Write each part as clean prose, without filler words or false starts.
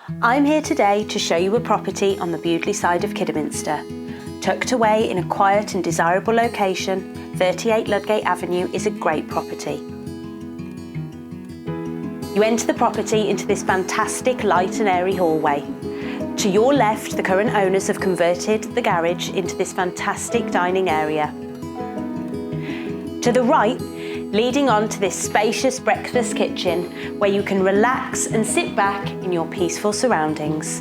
I'm here today to show you a property on the Bewdley side of Kidderminster. Tucked away in a quiet and desirable location, 38 Ludgate Avenue is a great property. You enter the property into this fantastic light and airy hallway. To your left, the current owners have converted the garage into this fantastic dining area. To the right, leading on to this spacious breakfast kitchen where you can relax and sit back in your peaceful surroundings.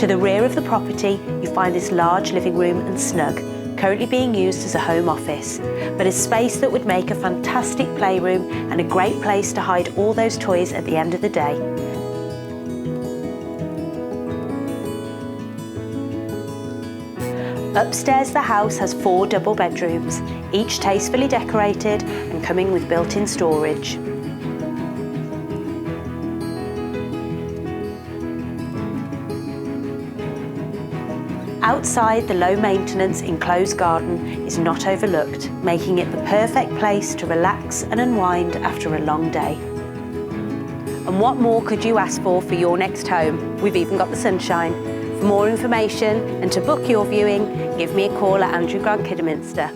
To the rear of the property, you find this large living room and snug, currently being used as a home office, but a space that would make a fantastic playroom and a great place to hide all those toys at the end of the day. Upstairs, the house has 4 double bedrooms, each tastefully decorated and coming with built-in storage. Outside, the low-maintenance enclosed garden is not overlooked, making it the perfect place to relax and unwind after a long day. And what more could you ask for your next home? We've even got the sunshine. For more information and to book your viewing, give me a call at Andrew Grant Kidderminster.